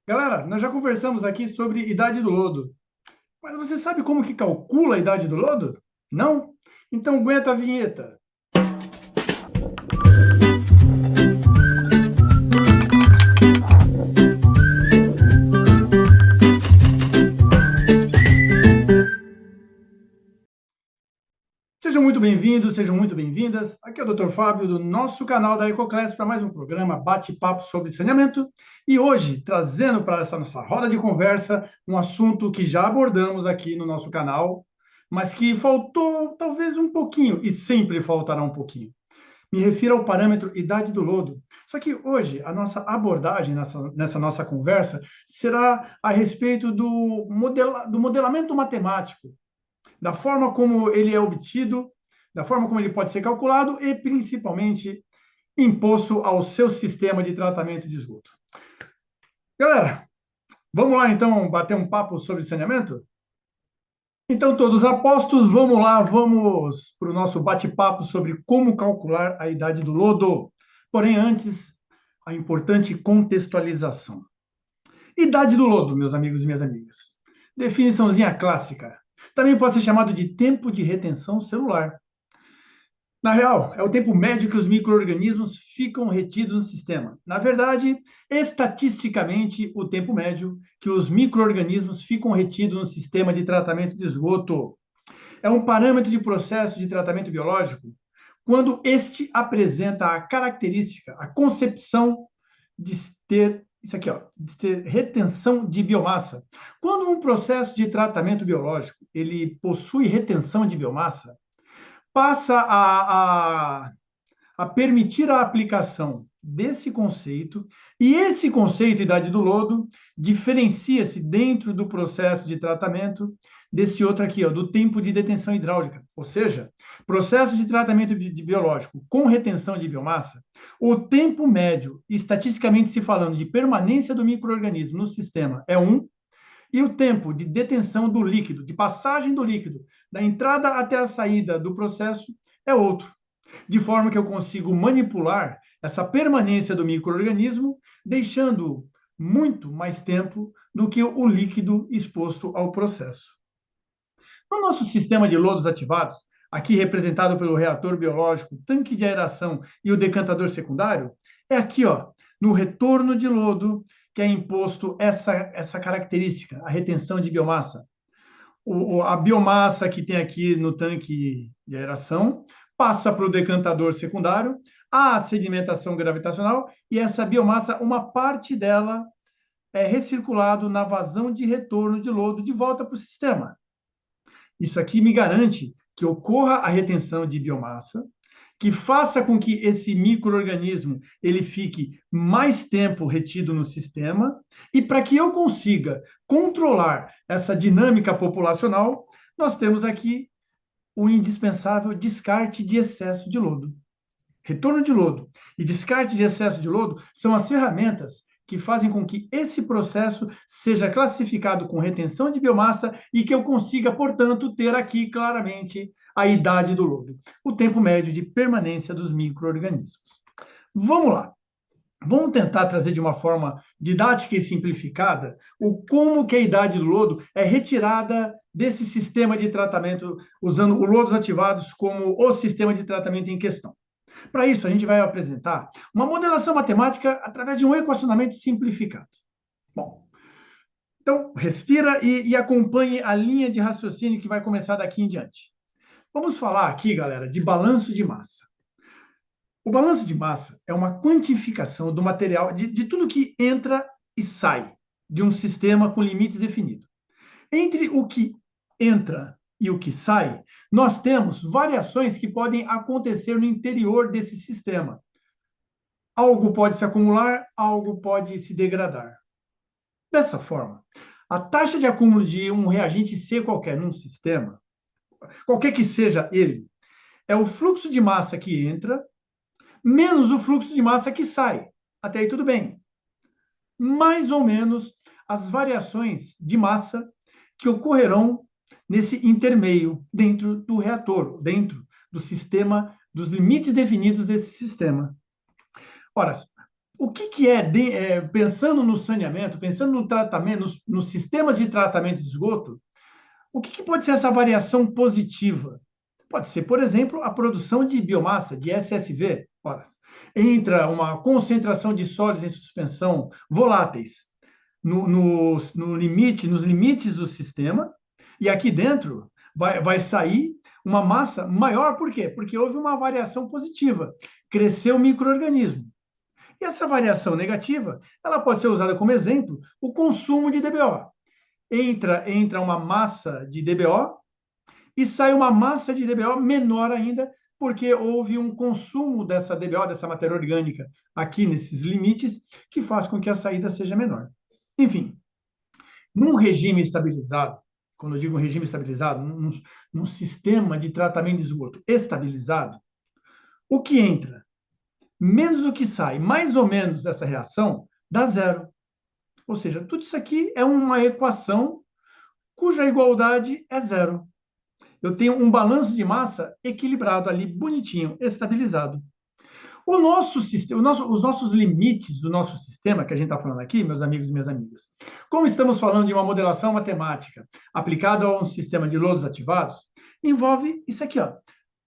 Galera, nós já conversamos aqui sobre idade do lodo, mas você sabe como que calcula a idade do lodo? Não? Então aguenta a vinheta. Sejam muito bem-vindos, sejam muito bem-vindas. Aqui é o Dr. Fábio do nosso canal da EcoClass para mais um programa Bate-Papo sobre Saneamento. E hoje, trazendo para essa nossa roda de conversa um assunto que já abordamos aqui no nosso canal, mas que faltou talvez um pouquinho, e sempre faltará um pouquinho. Me refiro ao parâmetro idade do lodo. Só que hoje a nossa abordagem nessa nossa conversa será a respeito do modelamento matemático, da forma como ele é obtido, da forma como ele pode ser calculado e, principalmente, imposto ao seu sistema de tratamento de esgoto. Galera, vamos lá então bater um papo sobre saneamento? Então, todos apostos, vamos lá, vamos para o nosso bate-papo sobre como calcular a idade do lodo. Porém, antes, a importante contextualização. Idade do lodo, meus amigos e minhas amigas. Definiçãozinha clássica. Também pode ser chamado de tempo de retenção celular. Na real, é o tempo médio que os micro-organismos ficam retidos no sistema. Na verdade, estatisticamente, o tempo médio que os micro-organismos ficam retidos no sistema de tratamento de esgoto. É um parâmetro de processo de tratamento biológico quando este apresenta a característica, a concepção de ter isso aqui, ó, de ter retenção de biomassa. Quando um processo de tratamento biológico ele possui retenção de biomassa, passa a permitir a aplicação desse conceito, e esse conceito, idade do lodo, diferencia-se dentro do processo de tratamento desse outro aqui, ó, do tempo de detenção hidráulica. Ou seja, processo de tratamento biológico com retenção de biomassa, o tempo médio, estatisticamente se falando, de permanência do micro-organismo no sistema é 1, e o tempo de detenção do líquido, de passagem do líquido, da entrada até a saída do processo, é outro. De forma que eu consigo manipular essa permanência do microorganismo, deixando muito mais tempo do que o líquido exposto ao processo. No nosso sistema de lodos ativados, aqui representado pelo reator biológico, tanque de aeração e o decantador secundário, é aqui, ó, no retorno de lodo, que é imposto essa característica, a retenção de biomassa. A biomassa que tem aqui no tanque de aeração passa para o decantador secundário, a sedimentação gravitacional, e essa biomassa, uma parte dela é recirculado na vazão de retorno de lodo de volta para o sistema. Isso aqui me garante que ocorra a retenção de biomassa, que faça com que esse microorganismo ele fique mais tempo retido no sistema, e para que eu consiga controlar essa dinâmica populacional, nós temos aqui o indispensável descarte de excesso de lodo. Retorno de lodo e descarte de excesso de lodo são as ferramentas que fazem com que esse processo seja classificado com retenção de biomassa e que eu consiga, portanto, ter aqui claramente a idade do lodo, o tempo médio de permanência dos micro-organismos. Vamos lá. Vamos tentar trazer de uma forma didática e simplificada o como que a idade do lodo é retirada desse sistema de tratamento, usando os lodos ativados como o sistema de tratamento em questão. Para isso, a gente vai apresentar uma modelação matemática através de um equacionamento simplificado. Bom, então respira e acompanhe a linha de raciocínio que vai começar daqui em diante. Vamos falar aqui, galera, de balanço de massa. O balanço de massa é uma quantificação do material, de tudo que entra e sai de um sistema com limites definidos. Entre o que entra e o que sai, nós temos variações que podem acontecer no interior desse sistema. Algo pode se acumular, algo pode se degradar. Dessa forma, a taxa de acúmulo de um reagente C qualquer num sistema, qualquer que seja ele, é o fluxo de massa que entra menos o fluxo de massa que sai. Até aí tudo bem. Mais ou menos as variações de massa que ocorrerão nesse intermeio, dentro do reator, dentro do sistema, dos limites definidos desse sistema. Ora, o que pensando no saneamento, pensando no tratamento, nos sistemas de tratamento de esgoto, o que pode ser essa variação positiva? Pode ser, por exemplo, a produção de biomassa, de SSV. Ora, entra uma concentração de sólidos em suspensão voláteis no limite, nos limites do sistema, e aqui dentro vai sair uma massa maior. Por quê? Porque houve uma variação positiva, cresceu o micro-organismo. E essa variação negativa, ela pode ser usada como exemplo, o consumo de DBO. Entra uma massa de DBO e sai uma massa de DBO menor ainda, porque houve um consumo dessa DBO, dessa matéria orgânica, aqui nesses limites, que faz com que a saída seja menor. Enfim, num regime estabilizado, quando eu digo um regime estabilizado, num sistema de tratamento de esgoto estabilizado, o que entra menos o que sai, mais ou menos essa reação, dá zero. Ou seja, tudo isso aqui é uma equação cuja igualdade é zero. Eu tenho um balanço de massa equilibrado ali, bonitinho, estabilizado. O nosso sistema, os nossos limites do nosso sistema, que a gente está falando aqui, meus amigos e minhas amigas, como estamos falando de uma modelação matemática aplicada a um sistema de lodos ativados, envolve isso aqui, ó,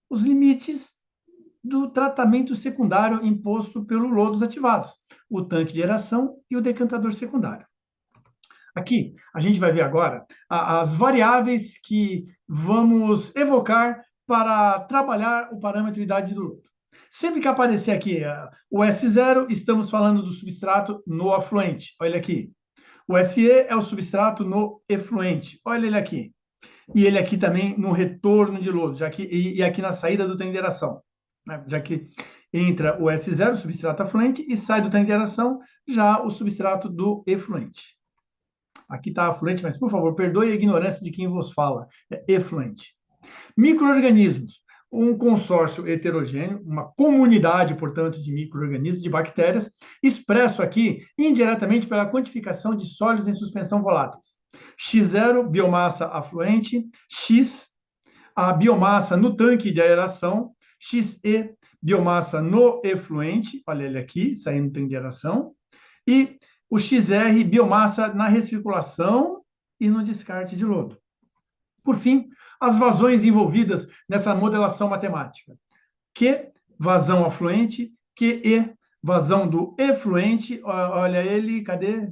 os limites do tratamento secundário imposto pelo lodos ativados, o tanque de aeração e o decantador secundário. Aqui, a gente vai ver agora as variáveis que vamos evocar para trabalhar o parâmetro idade do lodo. Sempre que aparecer aqui o S0, estamos falando do substrato no afluente. Olha aqui. O SE é o substrato no efluente. Olha ele aqui. E ele aqui também no retorno de lodo, e aqui na saída do tanque de aeração. Né? Já que entra o S0, o substrato afluente, e sai do tanque de aeração já o substrato do efluente. Aqui está afluente, mas, por favor, perdoe a ignorância de quem vos fala. É efluente. Micro-organismos. Um consórcio heterogêneo, uma comunidade, portanto, de micro-organismos, de bactérias, expresso aqui indiretamente pela quantificação de sólidos em suspensão voláteis. X0, biomassa afluente. X, a biomassa no tanque de aeração. XE, biomassa no efluente. Olha ele aqui, saindo do tanque de aeração. E o XR, biomassa na recirculação e no descarte de lodo. Por fim, as vazões envolvidas nessa modelação matemática. Q, vazão afluente, QE, vazão do efluente. Olha ele, cadê?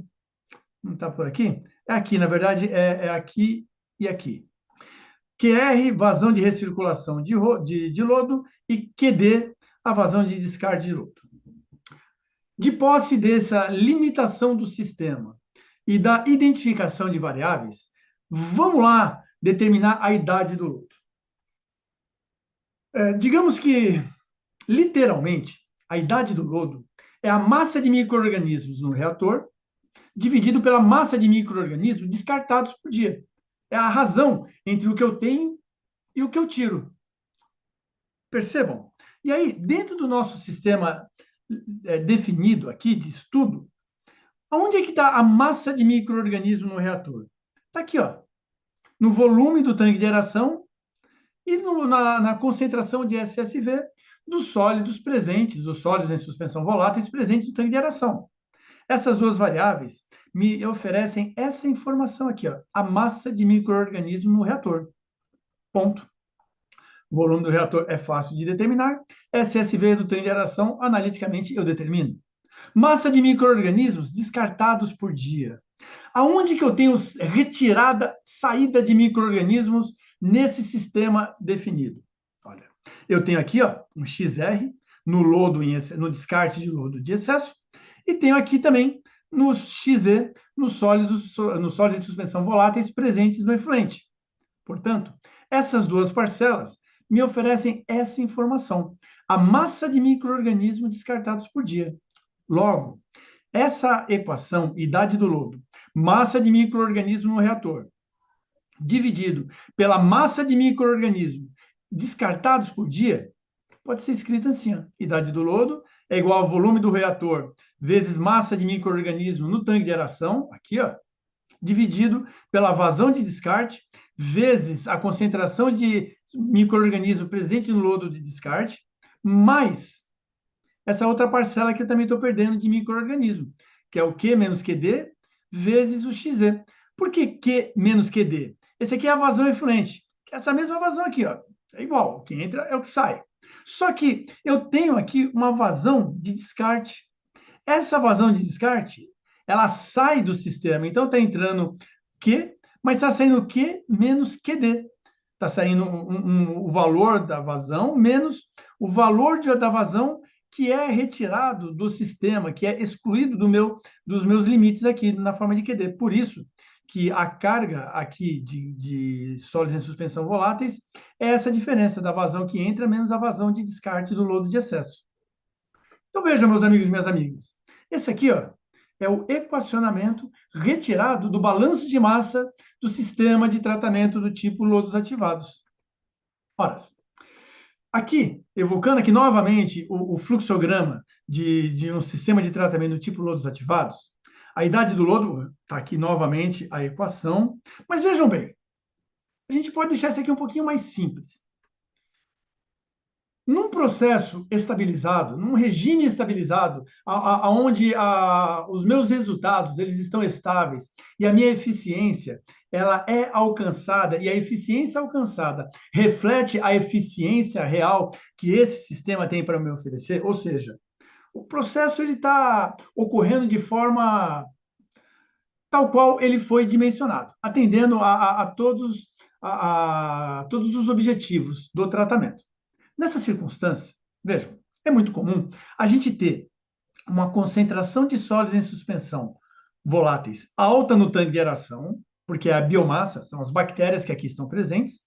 Não está por aqui? É aqui, na verdade, é aqui e aqui. QR, vazão de recirculação de lodo, e QD, a vazão de descarte de lodo. De posse dessa limitação do sistema e da identificação de variáveis, vamos lá determinar a idade do lodo. Digamos que, literalmente, a idade do lodo é a massa de micro-organismos no reator dividido pela massa de micro-organismos descartados por dia. É a razão entre o que eu tenho e o que eu tiro. Percebam? E aí, dentro do nosso sistema definido aqui de estudo, onde é que está a massa de micro-organismo no reator? Está aqui, ó, no volume do tanque de aeração e na concentração de SSV dos sólidos presentes, dos sólidos em suspensão voláteis presentes no tanque de aeração. Essas duas variáveis me oferecem essa informação aqui, ó, a massa de micro-organismo no reator. Ponto. O volume do reator é fácil de determinar. SSV do tanque de aeração, analiticamente, eu determino. Massa de micro-organismos descartados por dia. Aonde que eu tenho retirada, saída de micro-organismos nesse sistema definido? Olha, eu tenho aqui, ó, um XR no lodo, no descarte de lodo de excesso, e tenho aqui também no XE, nos sólidos de suspensão voláteis presentes no efluente. Portanto, essas duas parcelas me oferecem essa informação, a massa de micro-organismos descartados por dia. Logo, essa equação, idade do lodo, massa de micro-organismo no reator, dividido pela massa de micro-organismo descartados por dia, pode ser escrita assim, ó, idade do lodo é igual ao volume do reator vezes massa de micro-organismo no tanque de aeração, aqui, ó, dividido pela vazão de descarte, vezes a concentração de micro-organismo presente no lodo de descarte, mais essa outra parcela que eu também estou perdendo de micro-organismo, que é o Q menos QD vezes o XZ. Por que Q menos QD? Esse aqui é a vazão efluente. Essa mesma vazão aqui, ó, é igual. O que entra é o que sai. Só que eu tenho aqui uma vazão de descarte. Essa vazão de descarte, ela sai do sistema. Então, está entrando Q, mas está saindo Q menos QD. Está saindo o valor da vazão menos o valor da vazão que é retirado do sistema, que é excluído dos meus limites aqui na forma de QD. Por isso que a carga aqui de sólidos em suspensão voláteis é essa diferença da vazão que entra menos a vazão de descarte do lodo de excesso. Então, vejam, meus amigos e minhas amigas. Esse aqui, ó, é o equacionamento retirado do balanço de massa do sistema de tratamento do tipo lodos ativados. Ora, aqui, evocando aqui novamente o fluxograma de um sistema de tratamento do tipo lodos ativados, a idade do lodo, está aqui novamente a equação, mas vejam bem, a gente pode deixar isso aqui um pouquinho mais simples. Num processo estabilizado, num regime estabilizado, onde os meus resultados eles estão estáveis e a minha eficiência ela é alcançada e a eficiência alcançada reflete a eficiência real que esse sistema tem para me oferecer, ou seja, o processo ele está ocorrendo de forma tal qual ele foi dimensionado, atendendo a todos os objetivos do tratamento. Nessa circunstância, vejam, é muito comum a gente ter uma concentração de sólidos em suspensão voláteis alta no tanque de aeração, porque é a biomassa, são as bactérias que aqui estão presentes,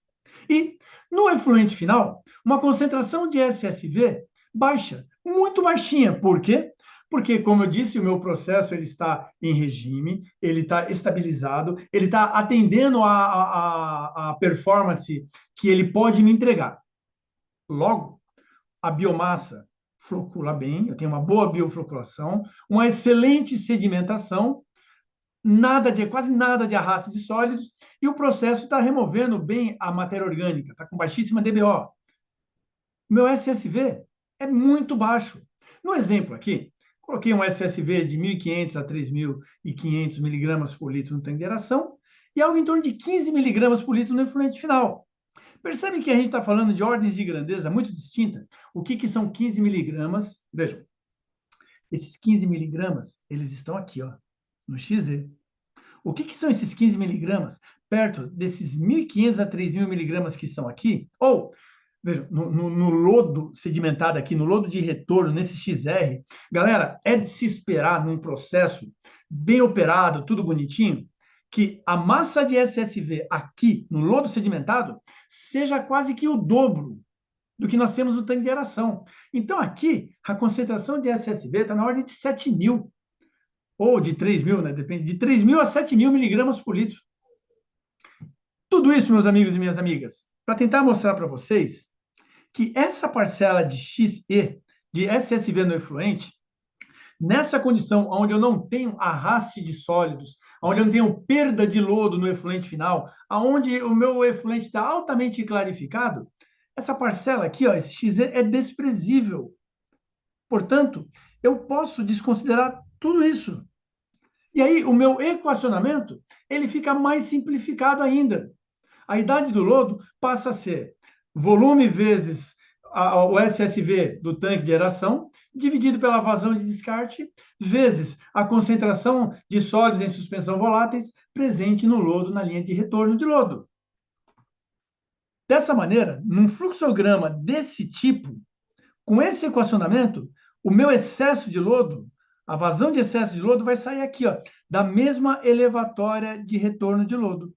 e no efluente final, uma concentração de SSV baixa, muito baixinha. Por quê? Porque, como eu disse, o meu processo ele está em regime, ele está estabilizado, ele está atendendo a performance que ele pode me entregar. Logo, a biomassa flocula bem, eu tenho uma boa biofloculação, uma excelente sedimentação, quase nada de arraste de sólidos, e o processo está removendo bem a matéria orgânica, está com baixíssima DBO. Meu SSV é muito baixo. No exemplo aqui, coloquei um SSV de 1.500 a 3.500 miligramas por litro no tanque de aeração e algo em torno de 15 miligramas por litro no efluente final. Percebe que a gente está falando de ordens de grandeza muito distintas? O que são 15 miligramas? Vejam, esses 15 miligramas, eles estão aqui, ó, no XZ. O que são esses 15 miligramas perto desses 1.500 a 3.000 miligramas que estão aqui? Ou, vejam, no lodo sedimentado aqui, no lodo de retorno, nesse XR, galera, é de se esperar num processo bem operado, tudo bonitinho, que a massa de SSV aqui, no lodo sedimentado, seja quase que o dobro do que nós temos no tanque de aeração. Então, aqui, a concentração de SSV está na ordem de 7.000, ou de 3.000, né? Depende, de 3.000 a 7.000 miligramas por litro. Tudo isso, meus amigos e minhas amigas, para tentar mostrar para vocês que essa parcela de XE, de SSV no efluente, nessa condição onde eu não tenho arraste de sólidos, onde eu não tenho perda de lodo no efluente final, onde o meu efluente está altamente clarificado, essa parcela aqui, ó, esse XE, é desprezível. Portanto, eu posso desconsiderar tudo isso. E aí, o meu equacionamento, ele fica mais simplificado ainda. A idade do lodo passa a ser volume vezes o SSV do tanque de aeração, dividido pela vazão de descarte, vezes a concentração de sólidos em suspensão voláteis presente no lodo, na linha de retorno de lodo. Dessa maneira, num fluxograma desse tipo, com esse equacionamento, o meu excesso de lodo, a vazão de excesso de lodo vai sair aqui, ó, da mesma elevatória de retorno de lodo.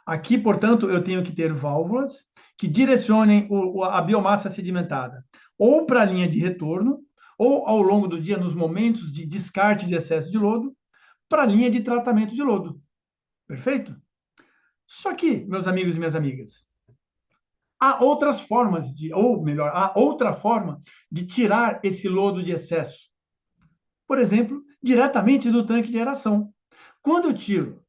Aqui, portanto, eu tenho que ter válvulas que direcionem a biomassa sedimentada ou para a linha de retorno, ou ao longo do dia, nos momentos de descarte de excesso de lodo, para a linha de tratamento de lodo. Perfeito? Só que, meus amigos e minhas amigas, há outras formas ou melhor, há outra forma de tirar esse lodo de excesso. Por exemplo, diretamente do tanque de aeração. Quando eu tiro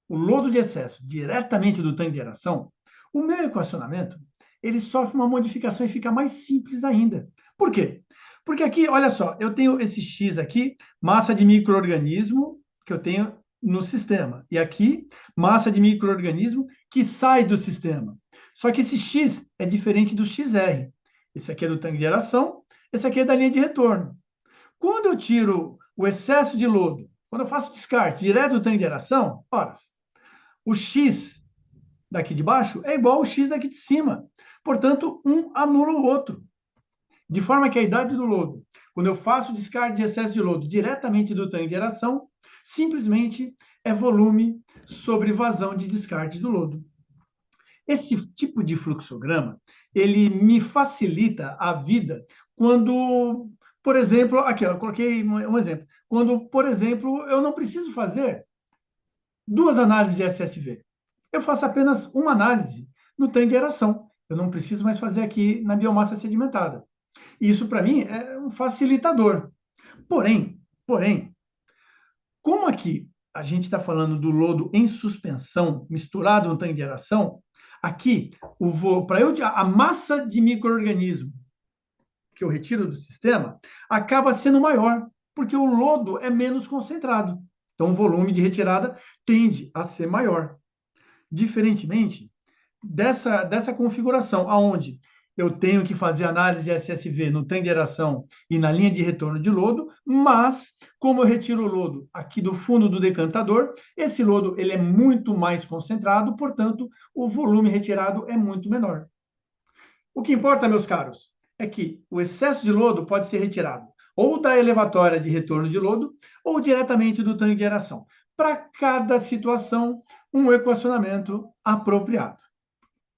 o lodo de excesso diretamente do tanque de aeração, o meu equacionamento ele sofre uma modificação e fica mais simples ainda. Por quê? Porque aqui, olha só, eu tenho esse X aqui, massa de micro-organismo que eu tenho no sistema. E aqui, massa de micro-organismo que sai do sistema. Só que esse X é diferente do XR. Esse aqui é do tanque de aeração, esse aqui é da linha de retorno. Quando eu tiro o excesso de lodo, quando eu faço descarte direto do tanque de aeração, ora, o X daqui de baixo é igual ao X daqui de cima. Portanto, um anula o outro. De forma que a idade do lodo, quando eu faço descarte de excesso de lodo diretamente do tanque de aeração, simplesmente é volume sobre vazão de descarte do lodo. Esse tipo de fluxograma, ele me facilita a vida quando, por exemplo, aqui eu coloquei um exemplo, quando, por exemplo, eu não preciso fazer duas análises de SSV. Eu faço apenas uma análise no tanque de aeração. Eu não preciso mais fazer aqui na biomassa sedimentada. Isso, para mim, é um facilitador. Porém, como aqui a gente está falando do lodo em suspensão misturado no tanque de aeração, aqui para a massa de micro-organismo que eu retiro do sistema acaba sendo maior, porque o lodo é menos concentrado. Então, o volume de retirada tende a ser maior. Diferentemente dessa configuração, aonde eu tenho que fazer análise de SSV no tanque de aeração e na linha de retorno de lodo, mas, como eu retiro o lodo aqui do fundo do decantador, esse lodo ele é muito mais concentrado, portanto, o volume retirado é muito menor. O que importa, meus caros, é que o excesso de lodo pode ser retirado ou da elevatória de retorno de lodo ou diretamente do tanque de aeração. Para cada situação, um equacionamento apropriado.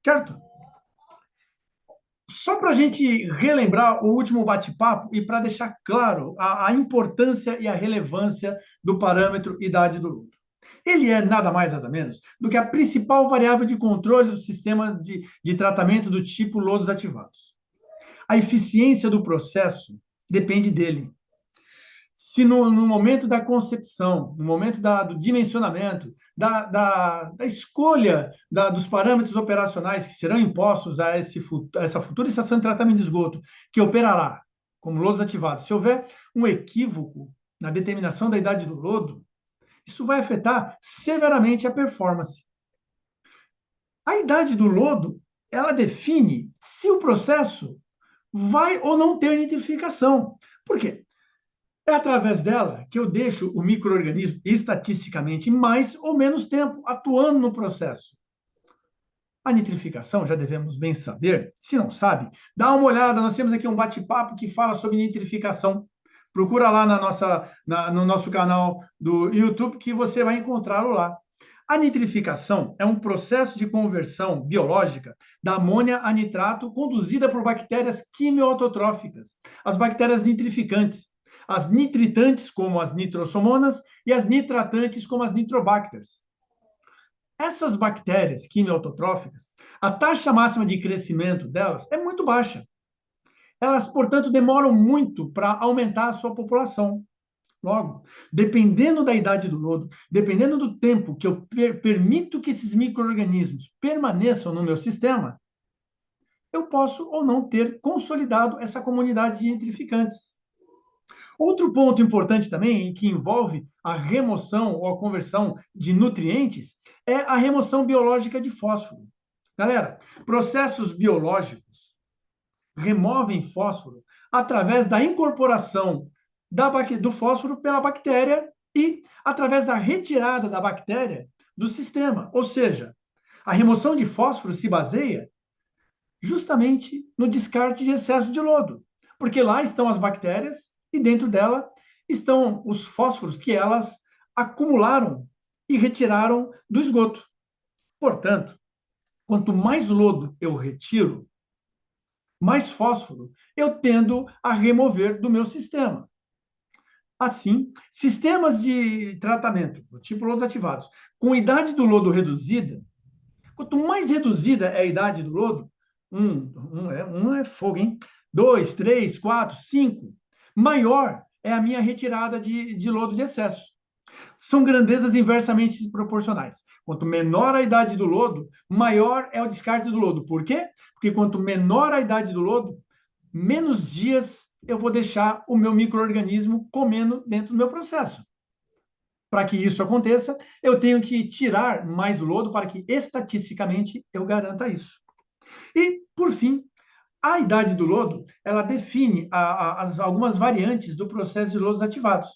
Certo? Só para a gente relembrar o último bate-papo e para deixar claro a importância e a relevância do parâmetro idade do lodo. Ele é nada mais, nada menos do que a principal variável de controle do sistema de tratamento do tipo lodos ativados. A eficiência do processo depende dele. Se no momento da concepção, no momento do dimensionamento, da escolha dos parâmetros operacionais que serão impostos a essa futura estação de tratamento de esgoto, que operará como lodos ativados, se houver um equívoco na determinação da idade do lodo, isso vai afetar severamente a performance. A idade do lodo, ela define se o processo vai ou não ter nitrificação. Por quê? É através dela que eu deixo o micro-organismo, estatisticamente, mais ou menos tempo atuando no processo. A nitrificação, já devemos bem saber, se não sabe, dá uma olhada, nós temos aqui um bate-papo que fala sobre nitrificação. Procura lá no nosso canal do YouTube que você vai encontrá-lo lá. A nitrificação é um processo de conversão biológica da amônia a nitrato conduzida por bactérias quimioautotróficas, as bactérias nitrificantes, as nitritantes, como as nitrosomonas, e as nitratantes, como as nitrobacters. Essas bactérias quimioautotróficas, a taxa máxima de crescimento delas é muito baixa. Elas, portanto, demoram muito para aumentar a sua população. Logo, dependendo da idade do lodo, dependendo do tempo que eu permito que esses micro-organismos permaneçam no meu sistema, eu posso ou não ter consolidado essa comunidade de nitrificantes. Outro ponto importante também, que envolve a remoção ou a conversão de nutrientes, é a remoção biológica de fósforo. Galera, processos biológicos removem fósforo através da incorporação do fósforo pela bactéria e através da retirada da bactéria do sistema. Ou seja, a remoção de fósforo se baseia justamente no descarte de excesso de lodo, porque lá estão as bactérias e dentro dela estão os fósforos que elas acumularam e retiraram do esgoto. Portanto, quanto mais lodo eu retiro, mais fósforo eu tendo a remover do meu sistema. Assim, sistemas de tratamento, do tipo lodos ativados, com idade do lodo reduzida, quanto mais reduzida é a idade do lodo, um é fogo, hein? 2, 3, 4, 5, maior é a minha retirada de lodo de excesso. São grandezas inversamente proporcionais. Quanto menor a idade do lodo, maior é o descarte do lodo. Por quê? Porque quanto menor a idade do lodo, menos dias eu vou deixar o meu micro-organismo comendo dentro do meu processo. Para que isso aconteça, eu tenho que tirar mais lodo para que, estatisticamente, eu garanta isso. E, por fim, a idade do lodo, ela define algumas variantes do processo de lodos ativados.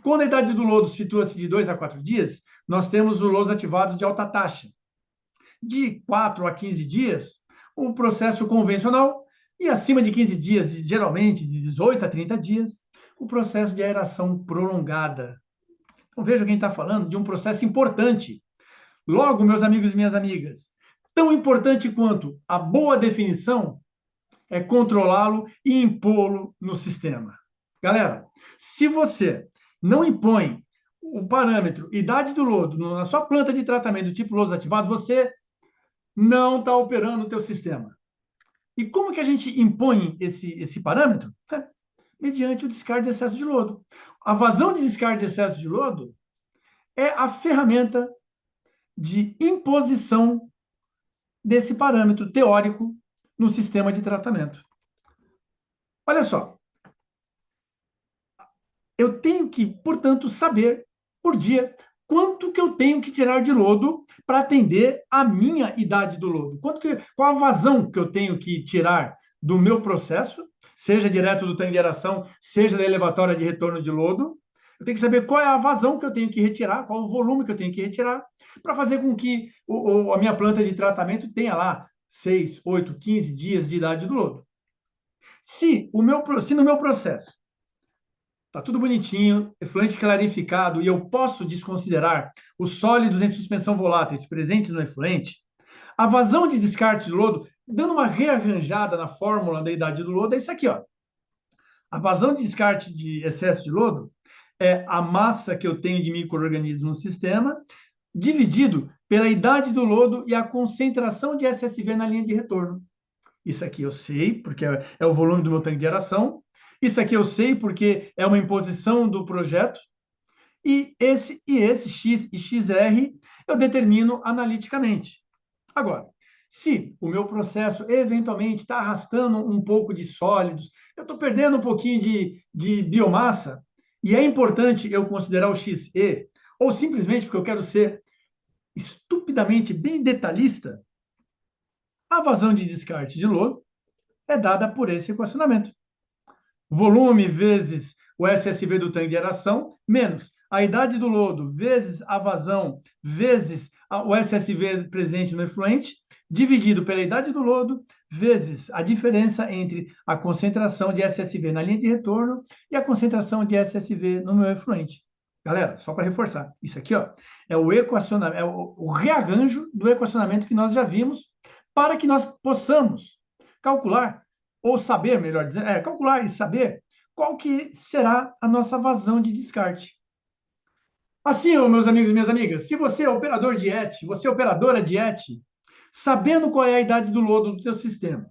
Quando a idade do lodo situa-se de 2 a 4 dias, nós temos os lodos ativados de alta taxa. De 4 a 15 dias, o processo convencional, e acima de 15 dias, geralmente de 18 a 30 dias, o processo de aeração prolongada. Então, veja quem está falando de um processo importante. Logo, meus amigos e minhas amigas, tão importante quanto a boa definição é controlá-lo e impô-lo no sistema. Galera, se você não impõe o parâmetro idade do lodo na sua planta de tratamento do tipo lodos ativados, você não está operando o teu sistema. E como que a gente impõe esse parâmetro? Mediante o descarte de excesso de lodo. A vazão de descarte de excesso de lodo é a ferramenta de imposição desse parâmetro teórico no sistema de tratamento. Olha só, eu tenho que, portanto, saber por dia quanto que eu tenho que tirar de lodo para atender a minha idade do lodo. Qual a vazão que eu tenho que tirar do meu processo, seja direto do tanque de aeração, seja da elevatória de retorno de lodo. Eu tenho que saber qual é a vazão que eu tenho que retirar, qual o volume que eu tenho que retirar, para fazer com que a minha planta de tratamento tenha lá 6, 8, 15 dias de idade do lodo. Se no meu processo está tudo bonitinho, efluente clarificado, e eu posso desconsiderar os sólidos em suspensão voláteis presentes no efluente, a vazão de descarte de lodo, dando uma rearranjada na fórmula da idade do lodo, é isso aqui, ó. A vazão de descarte de excesso de lodo é a massa que eu tenho de micro-organismo no sistema, dividido pela idade do lodo e a concentração de SSV na linha de retorno. Isso aqui eu sei, porque é o volume do meu tanque de aeração. Isso aqui eu sei, porque é uma imposição do projeto. E esse X e XR eu determino analiticamente. Agora, se o meu processo eventualmente está arrastando um pouco de sólidos, eu estou perdendo um pouquinho de biomassa, e é importante eu considerar o XE, ou simplesmente porque eu quero ser estupidamente bem detalhista, a vazão de descarte de lodo é dada por esse equacionamento. Volume vezes o SSV do tanque de aeração, menos a idade do lodo, vezes a vazão, vezes o SSV presente no efluente, dividido pela idade do lodo, vezes a diferença entre a concentração de SSV na linha de retorno e a concentração de SSV no meu efluente. Galera, só para reforçar, isso aqui ó, é o equacionamento, é o rearranjo do equacionamento que nós já vimos, para que nós possamos calcular, ou saber, melhor dizendo, calcular e saber qual que será a nossa vazão de descarte. Assim, meus amigos e minhas amigas, se você é operador de ET, você é operadora de ET, sabendo qual é a idade do lodo do seu sistema,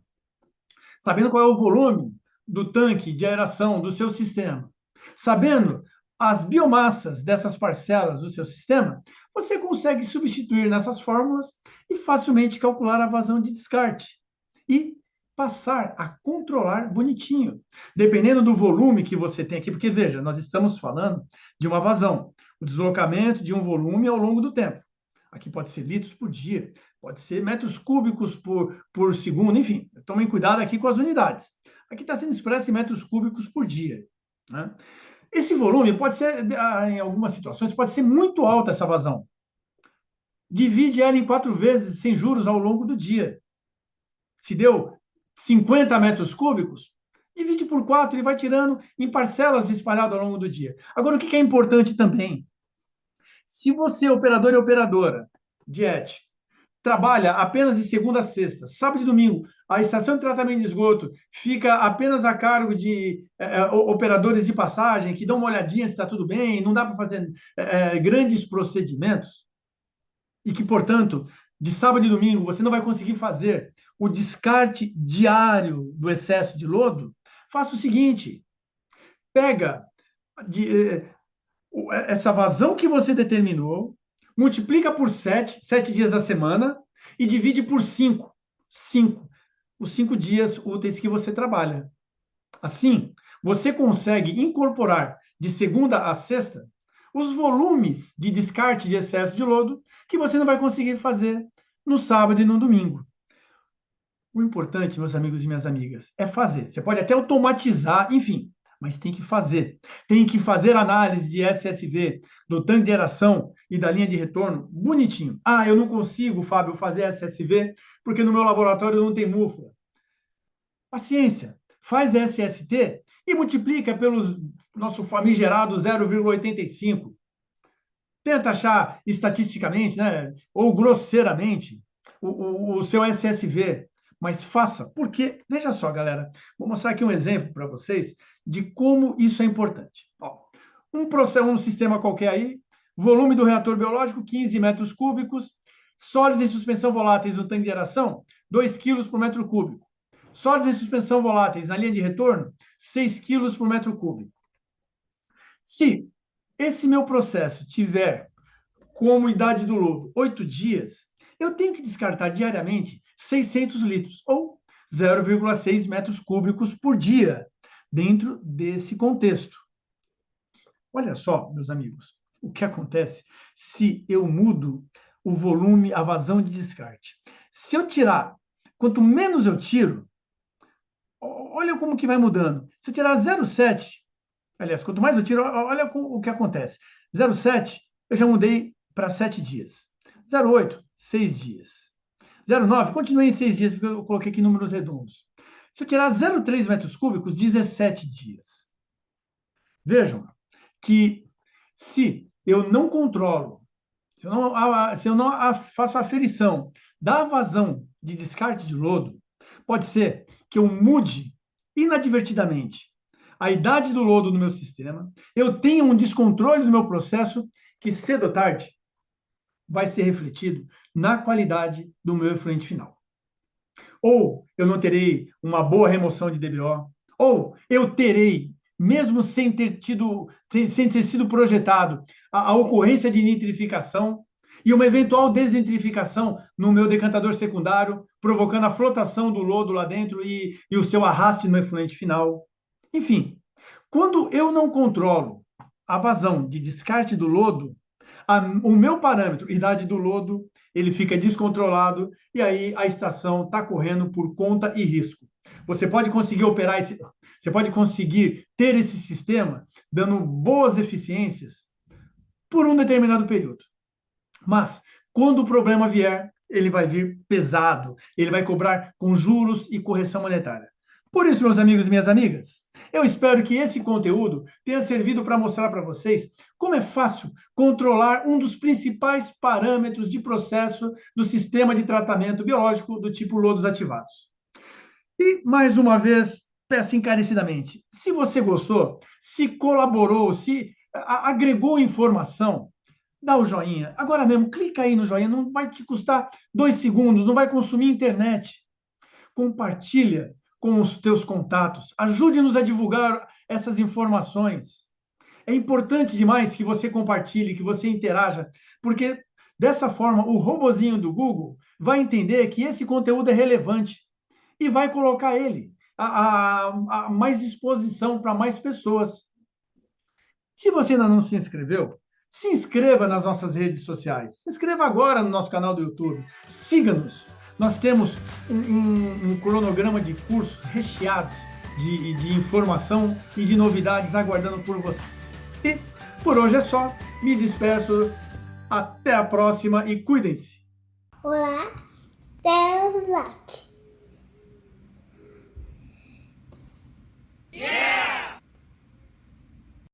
sabendo qual é o volume do tanque de aeração do seu sistema, sabendo as biomassas dessas parcelas do seu sistema, você consegue substituir nessas fórmulas e facilmente calcular a vazão de descarte e passar a controlar bonitinho, dependendo do volume que você tem aqui, porque veja, nós estamos falando de uma vazão, o deslocamento de um volume ao longo do tempo. Aqui pode ser litros por dia, pode ser metros cúbicos por segundo, enfim, tomem cuidado aqui com as unidades. Aqui está sendo expresso em metros cúbicos por dia, né? Esse volume pode ser, em algumas situações, pode ser muito alta essa vazão. Divide ela em 4 vezes sem juros ao longo do dia. Se deu 50 metros cúbicos, divide por 4 e vai tirando em parcelas espalhadas ao longo do dia. Agora, o que é importante também? Se você, operador e operadora de ET, trabalha apenas de segunda a sexta, sábado e domingo, a estação de tratamento de esgoto fica apenas a cargo de operadores de passagem que dão uma olhadinha se está tudo bem, não dá para fazer grandes procedimentos, e que, portanto, de sábado e domingo você não vai conseguir fazer o descarte diário do excesso de lodo, faça o seguinte, pega essa vazão que você determinou, multiplica por 7 dias da semana, e divide por 5 os 5 dias úteis que você trabalha. Assim, você consegue incorporar de segunda a sexta os volumes de descarte de excesso de lodo que você não vai conseguir fazer no sábado e no domingo. O importante, meus amigos e minhas amigas, é fazer. Você pode até automatizar, enfim, mas tem que fazer. Tem que fazer análise de SSV, do tanque de aeração e da linha de retorno bonitinho. Ah, eu não consigo, Fábio, fazer SSV porque no meu laboratório não tem mufla. Paciência, faz SST e multiplica pelos nosso famigerado 0,85. Tenta achar estatisticamente, né, ou grosseiramente, o seu SSV, mas faça, porque, veja só, galera, vou mostrar aqui um exemplo para vocês de como isso é importante. Ó, um sistema qualquer aí, volume do reator biológico, 15 metros cúbicos, sólidos em suspensão voláteis no tanque de aeração, 2 quilos por metro cúbico. Sólidos em suspensão voláteis na linha de retorno, 6 quilos por metro cúbico. Se esse meu processo tiver como idade do lodo 8 dias, eu tenho que descartar diariamente 600 litros, ou 0,6 metros cúbicos por dia, dentro desse contexto. Olha só, meus amigos, o que acontece se eu mudo o volume, a vazão de descarte. Se eu tirar, quanto menos eu tiro, olha como que vai mudando. Se eu tirar 0,7, aliás, quanto mais eu tiro, olha o que acontece. 0,7, eu já mudei para 7 dias. 0,8, 6 dias. 0,9, continuei em 6 dias, porque eu coloquei aqui números redondos. Se eu tirar 0,3 metros cúbicos, 17 dias. Vejam que se eu não controlo, se eu não faço a aferição da vazão de descarte de lodo, pode ser que eu mude inadvertidamente a idade do lodo no meu sistema, eu tenha um descontrole do meu processo que cedo ou tarde vai ser refletido na qualidade do meu efluente final. Ou eu não terei uma boa remoção de DBO, ou eu terei, mesmo sem ter sido projetado, a ocorrência de nitrificação e uma eventual desnitrificação no meu decantador secundário, provocando a flotação do lodo lá dentro e o seu arraste no efluente final. Enfim, quando eu não controlo a vazão de descarte do lodo, o meu parâmetro, idade do lodo, ele fica descontrolado e aí a estação está correndo por conta e risco. Você pode conseguir você pode conseguir ter esse sistema dando boas eficiências por um determinado período. Mas, quando o problema vier, ele vai vir pesado, ele vai cobrar com juros e correção monetária. Por isso, meus amigos e minhas amigas, eu espero que esse conteúdo tenha servido para mostrar para vocês como é fácil controlar um dos principais parâmetros de processo do sistema de tratamento biológico do tipo lodos ativados. E, mais uma vez, peço encarecidamente, se você gostou, se colaborou, se agregou informação, dá o joinha. Agora mesmo, clica aí no joinha, não vai te custar 2 segundos, não vai consumir internet. Compartilha com os teus contatos, ajude-nos a divulgar essas informações. É importante demais que você compartilhe, que você interaja, porque dessa forma o robozinho do Google vai entender que esse conteúdo é relevante e vai colocar ele a mais exposição para mais pessoas. Se você ainda não se inscreveu, se inscreva nas nossas redes sociais. Se inscreva agora no nosso canal do YouTube. Siga-nos. Nós temos um cronograma de cursos recheados de informação e de novidades aguardando por vocês. E por hoje é só. Me despeço. Até a próxima e cuidem-se. Olá, Tervac.